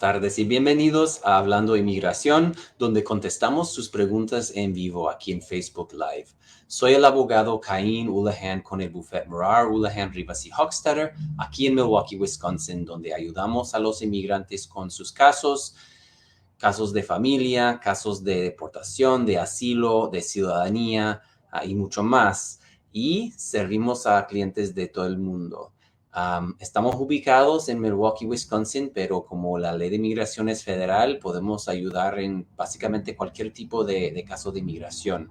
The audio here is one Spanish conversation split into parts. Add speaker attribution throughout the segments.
Speaker 1: tardes y bienvenidos a Hablando Inmigración, donde contestamos sus preguntas en vivo aquí en Facebook Live. Soy el abogado Caín Houlihan con el bufete Morar, Houlihan, Rivas y Hochstetter, aquí en Milwaukee, Wisconsin, donde ayudamos a los inmigrantes con sus casos de familia, casos de deportación, de asilo, de ciudadanía y mucho más. Y servimos a clientes de todo el mundo. Estamos ubicados en Milwaukee, Wisconsin, pero como la ley de inmigración es federal, podemos ayudar en básicamente cualquier tipo de caso de inmigración.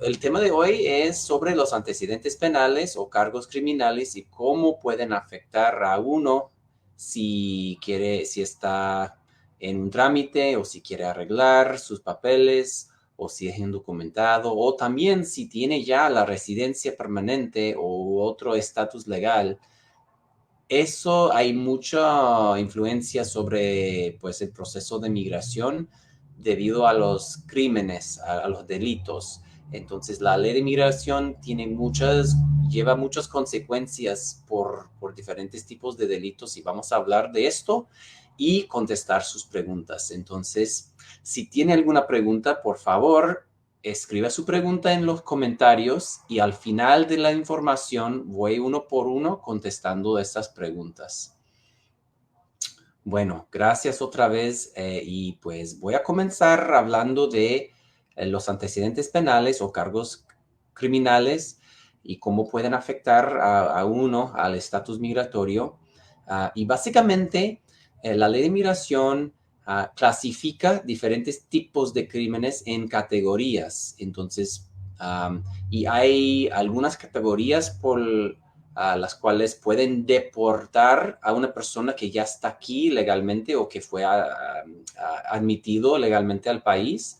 Speaker 1: El tema de hoy es sobre los antecedentes penales o cargos criminales y cómo pueden afectar a uno si está en un trámite o si quiere arreglar sus papeles o si es indocumentado o también si tiene ya la residencia permanente o otro estatus legal. Eso hay mucha influencia sobre pues, el proceso de migración debido a los crímenes, a los delitos. Entonces, la ley de inmigración lleva muchas consecuencias por diferentes tipos de delitos y vamos a hablar de esto y contestar sus preguntas. Entonces, si tiene alguna pregunta, por favor, escriba su pregunta en los comentarios y al final de la información voy uno por uno contestando estas preguntas. Bueno, gracias otra vez y pues voy a comenzar hablando de los antecedentes penales o cargos criminales y cómo pueden afectar a uno al estatus migratorio. Y básicamente la ley de migración clasifica diferentes tipos de crímenes en categorías. Entonces, y hay algunas categorías a las cuales pueden deportar a una persona que ya está aquí legalmente o que fue admitido legalmente al país.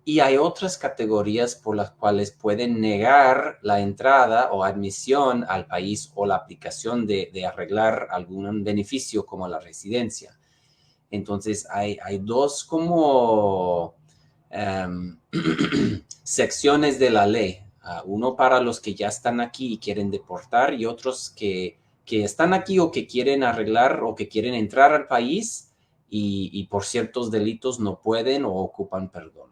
Speaker 1: Y hay otras categorías por las cuales pueden negar la entrada o admisión al país o la aplicación de arreglar algún beneficio como la residencia. Entonces, hay dos como secciones de la ley. Uno para los que ya están aquí y quieren deportar y otros que están aquí o que quieren arreglar o que quieren entrar al país y por ciertos delitos no pueden o ocupan perdón.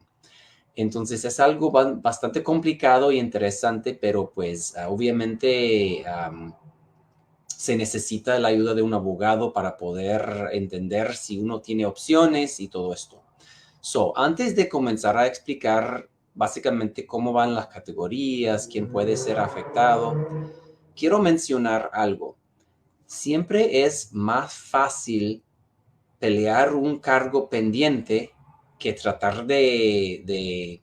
Speaker 1: Entonces es algo bastante complicado y interesante, pero pues obviamente se necesita la ayuda de un abogado para poder entender si uno tiene opciones y todo esto. Antes de comenzar a explicar básicamente cómo van las categorías, quién puede ser afectado, quiero mencionar algo. Siempre es más fácil pelear un cargo pendiente que tratar de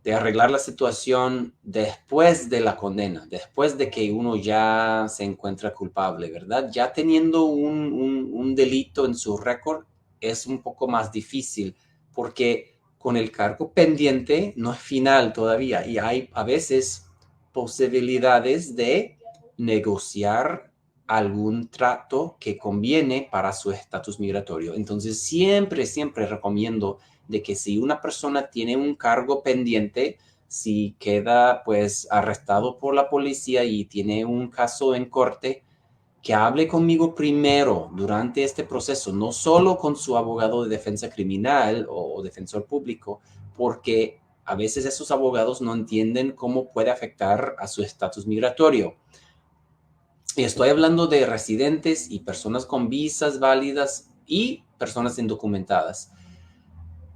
Speaker 1: arreglar la situación después de la condena, después de que uno ya se encuentra culpable, ¿verdad? Ya teniendo un delito en su récord es un poco más difícil porque con el cargo pendiente no es final todavía y hay a veces posibilidades de negociar algún trato que conviene para su estatus migratorio. Entonces, siempre recomiendo de que si una persona tiene un cargo pendiente, si queda pues arrestado por la policía y tiene un caso en corte, que hable conmigo primero durante este proceso, no solo con su abogado de defensa criminal o defensor público, porque a veces esos abogados no entienden cómo puede afectar a su estatus migratorio. Y estoy hablando de residentes y personas con visas válidas y personas indocumentadas.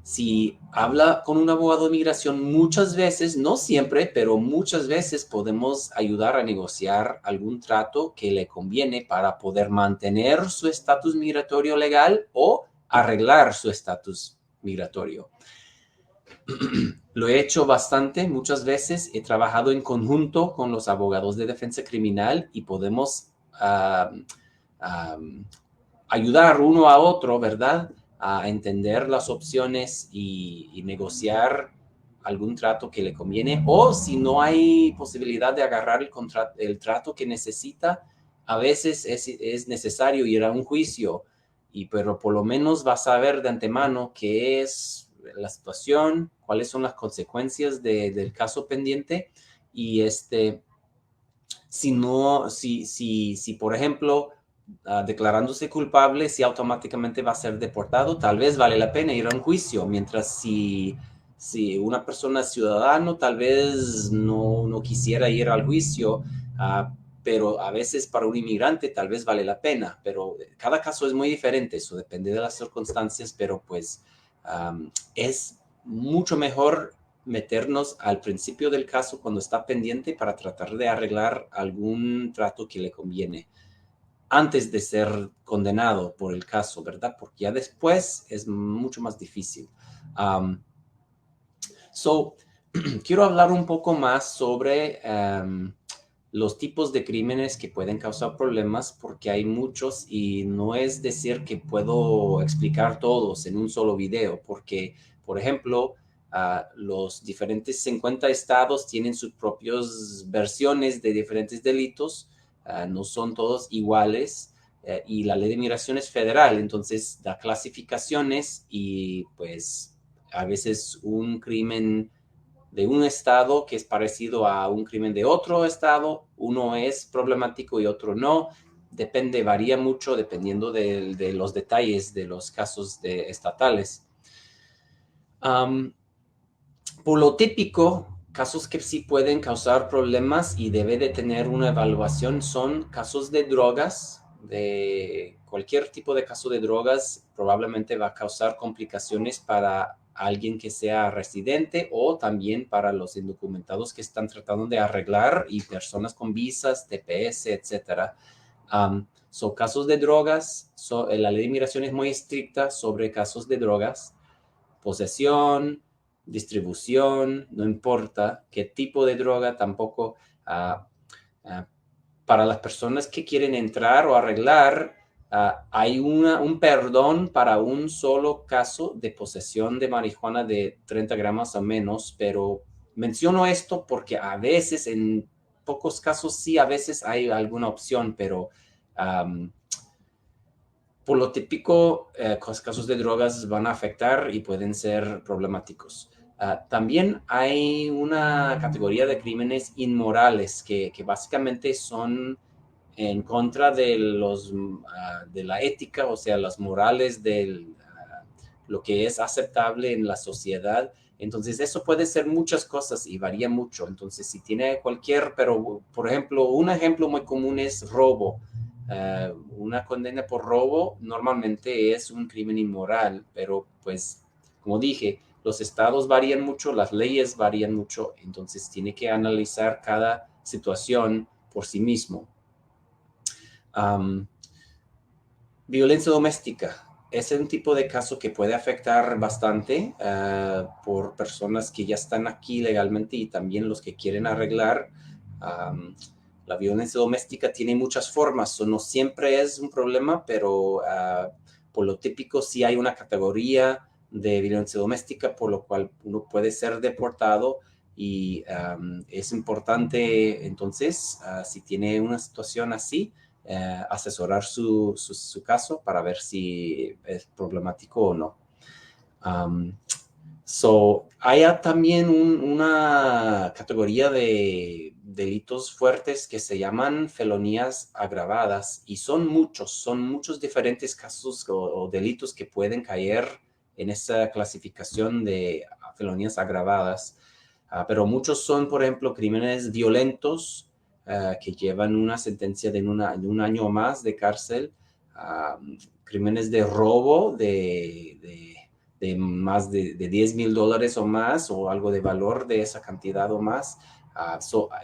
Speaker 1: Si habla con un abogado de migración, muchas veces, no siempre, pero muchas veces podemos ayudar a negociar algún trato que le conviene para poder mantener su estatus migratorio legal o arreglar su estatus migratorio. Lo he hecho bastante, muchas veces he trabajado en conjunto con los abogados de defensa criminal y podemos ayudar uno a otro, ¿verdad? A entender las opciones y negociar algún trato que le conviene. O si no hay posibilidad de agarrar el trato que necesita, a veces es necesario ir a un juicio, pero por lo menos va a saber de antemano qué es la situación, cuáles son las consecuencias del caso pendiente y si no, si por ejemplo, declarándose culpable, si automáticamente va a ser deportado, tal vez vale la pena ir a un juicio, mientras si una persona ciudadano tal vez no quisiera ir al juicio, pero a veces para un inmigrante tal vez vale la pena, pero cada caso es muy diferente, eso depende de las circunstancias, pero pues es mucho mejor meternos al principio del caso cuando está pendiente para tratar de arreglar algún trato que le conviene antes de ser condenado por el caso, ¿verdad? Porque ya después es mucho más difícil. Um, so, quiero hablar un poco más sobre los tipos de crímenes que pueden causar problemas, porque hay muchos y no es decir que puedo explicar todos en un solo video, porque, por ejemplo, los diferentes 50 estados tienen sus propias versiones de diferentes delitos, no son todos iguales, y la ley de migración es federal, entonces da clasificaciones y pues a veces un crimen de un estado que es parecido a un crimen de otro estado, uno es problemático y otro no. Depende, varía mucho dependiendo de los detalles de los casos estatales. Por lo típico, casos que sí pueden causar problemas y debe de tener una evaluación son casos de drogas, de cualquier tipo de caso de drogas probablemente va a causar complicaciones para alguien que sea residente o también para los indocumentados que están tratando de arreglar y personas con visas, TPS, etcétera. Son casos de drogas, la ley de inmigración es muy estricta sobre casos de drogas, posesión, distribución, no importa qué tipo de droga, tampoco uh, para las personas que quieren entrar o arreglar, hay un perdón para un solo caso de posesión de marihuana de 30 gramos o menos, pero menciono esto porque a veces, en pocos casos sí, a veces hay alguna opción, pero por lo típico, casos de drogas van a afectar y pueden ser problemáticos. También hay una categoría de crímenes inmorales que básicamente son en contra de de la ética, o sea, las morales de lo que es aceptable en la sociedad. Entonces, eso puede ser muchas cosas y varía mucho. Entonces, si tiene pero por ejemplo, un ejemplo muy común es robo. Una condena por robo normalmente es un crimen inmoral, pero pues, como dije, los estados varían mucho, las leyes varían mucho, entonces tiene que analizar cada situación por sí mismo. Violencia doméstica es un tipo de caso que puede afectar bastante por personas que ya están aquí legalmente y también los que quieren arreglar. La violencia doméstica tiene muchas formas, no siempre es un problema, pero por lo típico sí hay una categoría de violencia doméstica por lo cual uno puede ser deportado y es importante entonces, si tiene una situación así, asesorar su caso para ver si es problemático o no. Hay también una categoría de delitos fuertes que se llaman felonías agravadas y son muchos diferentes casos o delitos que pueden caer en esa clasificación de felonías agravadas. Pero muchos son, por ejemplo, crímenes violentos que llevan una sentencia de un año o más de cárcel, crímenes de robo de más de $10,000 o más, o algo de valor de esa cantidad o más.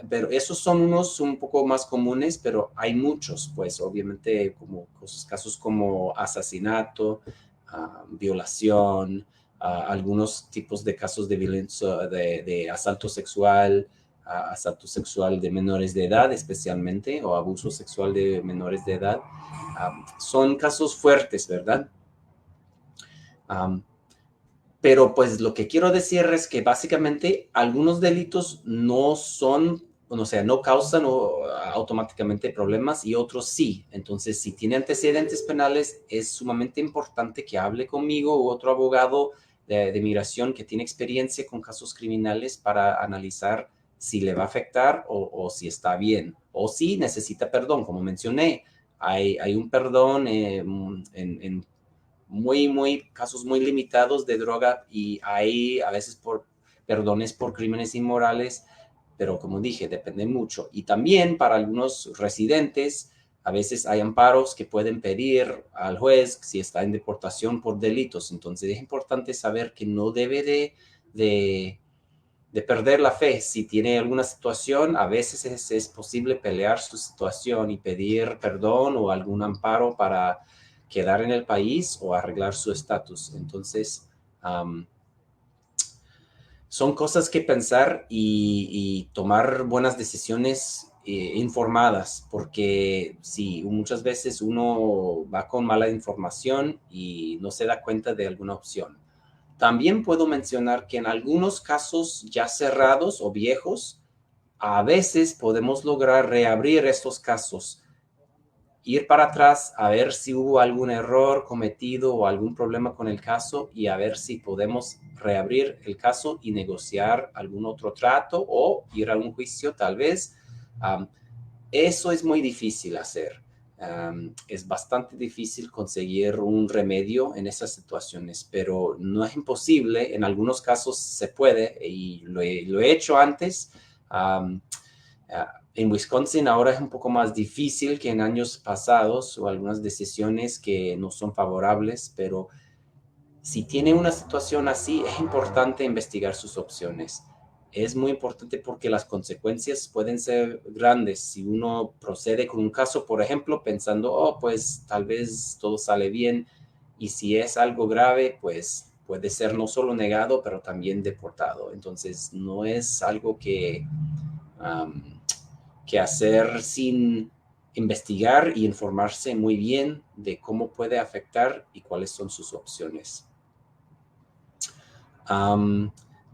Speaker 1: Pero esos son unos un poco más comunes, pero hay muchos, pues obviamente como casos como asesinato, violación, algunos tipos de casos de violencia, de asalto sexual de menores de edad especialmente, o abuso sexual de menores de edad. Son casos fuertes, ¿verdad? Pero pues lo que quiero decir es que básicamente algunos delitos no son, o sea, no causan automáticamente problemas y otros sí. Entonces, si tiene antecedentes penales, es sumamente importante que hable conmigo u otro abogado de migración que tiene experiencia con casos criminales para analizar si le va a afectar o si está bien, o si necesita perdón. Como mencioné, hay un perdón en casos muy limitados de droga, y hay a veces perdones por crímenes inmorales, pero como dije, depende mucho. Y también para algunos residentes, a veces hay amparos que pueden pedir al juez si está en deportación por delitos. Entonces es importante saber que no debe de, de perder la fe. Si tiene alguna situación, a veces es posible pelear su situación y pedir perdón o algún amparo para quedar en el país o arreglar su estatus. Entonces, son cosas que pensar y tomar buenas decisiones informadas, porque sí, muchas veces uno va con mala información y no se da cuenta de alguna opción. También puedo mencionar que en algunos casos ya cerrados o viejos, a veces podemos lograr reabrir estos casos, ir para atrás a ver si hubo algún error cometido o algún problema con el caso, y a ver si podemos reabrir el caso y negociar algún otro trato o ir a un juicio tal vez. Eso es muy difícil hacer. Es bastante difícil conseguir un remedio en esas situaciones, pero no es imposible. En algunos casos se puede, y lo he hecho antes. En Wisconsin ahora es un poco más difícil que en años pasados, o algunas decisiones que no son favorables, pero si tiene una situación así, es importante investigar sus opciones. Es muy importante porque las consecuencias pueden ser grandes si uno procede con un caso, por ejemplo, pensando, oh, pues tal vez todo sale bien, y si es algo grave, pues puede ser no solo negado, pero también deportado. Entonces, no es algo um, que hacer sin investigar y informarse muy bien de cómo puede afectar y cuáles son sus opciones.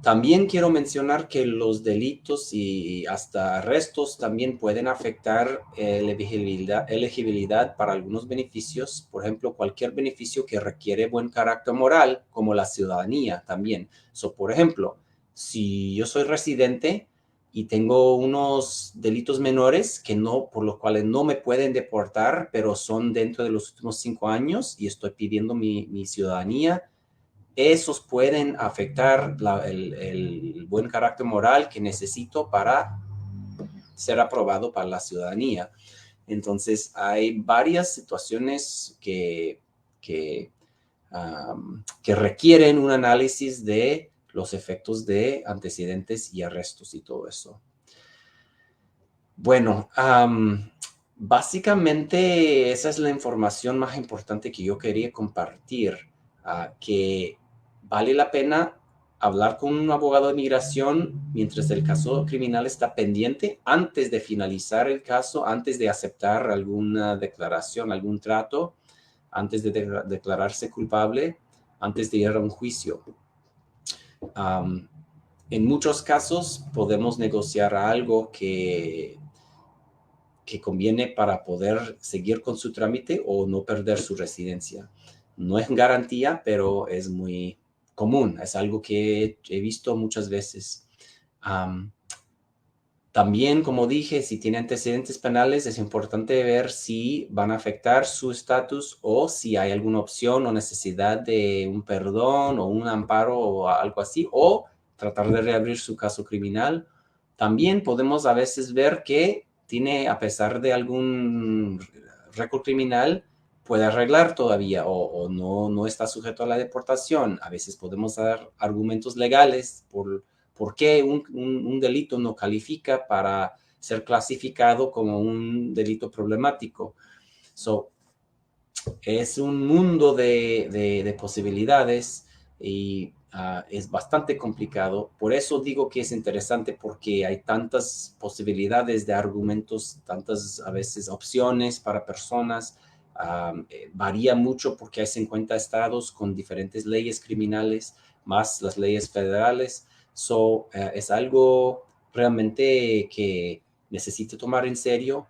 Speaker 1: También quiero mencionar que los delitos y hasta arrestos también pueden afectar elegibilidad para algunos beneficios. Por ejemplo, cualquier beneficio que requiere buen carácter moral, como la ciudadanía también. Por ejemplo, si yo soy residente y tengo unos delitos menores por los cuales no me pueden deportar, pero son dentro de los últimos 5 años y estoy pidiendo mi ciudadanía, esos pueden afectar el buen carácter moral que necesito para ser aprobado para la ciudadanía. Entonces, hay varias situaciones que requieren un análisis de los efectos de antecedentes y arrestos y todo eso. Bueno, básicamente esa es la información más importante que yo quería compartir, que vale la pena hablar con un abogado de migración mientras el caso criminal está pendiente, antes de finalizar el caso, antes de aceptar alguna declaración, algún trato, antes de declararse culpable, antes de ir a un juicio. En muchos casos podemos negociar algo que conviene para poder seguir con su trámite o no perder su residencia. No es garantía, pero es muy común. Es algo que he visto muchas veces. También, como dije, si tiene antecedentes penales, es importante ver si van a afectar su estatus o si hay alguna opción o necesidad de un perdón o un amparo o algo así, o tratar de reabrir su caso criminal. También podemos a veces ver que tiene, a pesar de algún récord criminal, puede arreglar todavía o no está sujeto a la deportación. A veces podemos dar argumentos legales por qué un delito no califica para ser clasificado como un delito problemático. Es un mundo de posibilidades y es bastante complicado. Por eso digo que es interesante, porque hay tantas posibilidades de argumentos, tantas a veces opciones para personas. Varía mucho porque hay 50 estados con diferentes leyes criminales, más las leyes federales. Es algo realmente que necesito tomar en serio.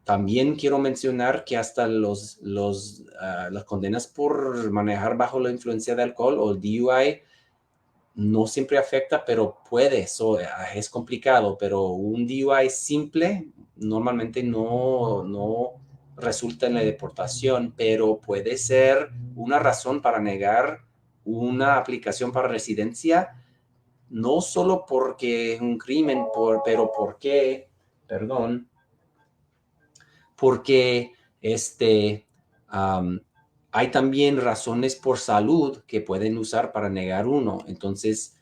Speaker 1: También quiero mencionar que hasta las condenas por manejar bajo la influencia de alcohol o el DUI no siempre afecta, pero puede, es complicado, pero un DUI simple normalmente no resulta en la deportación, pero puede ser una razón para negar una aplicación para residencia, no solo porque es un crimen, pero porque, perdón, porque um, hay también razones por salud que pueden usar para negar uno. Entonces,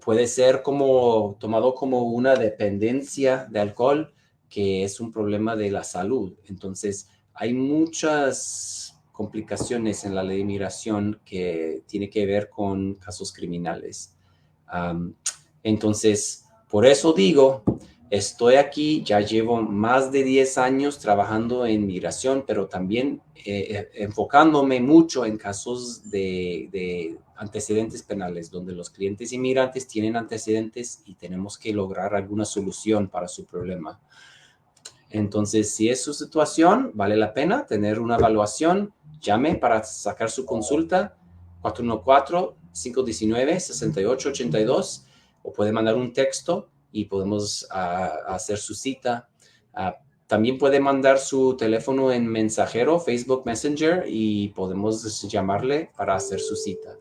Speaker 1: puede ser como tomado como una dependencia de alcohol, que es un problema de la salud. Entonces, hay muchas complicaciones en la ley de migración que tiene que ver con casos criminales. Um, entonces, por eso digo, estoy aquí, ya llevo más de 10 años trabajando en migración, pero también enfocándome mucho en casos de antecedentes penales, donde los clientes inmigrantes tienen antecedentes y tenemos que lograr alguna solución para su problema. Entonces, si es su situación, vale la pena tener una evaluación. Llame para sacar su consulta 414-519-6882 o puede mandar un texto y podemos hacer su cita. También puede mandar su teléfono en mensajero, Facebook Messenger, y podemos llamarle para hacer su cita.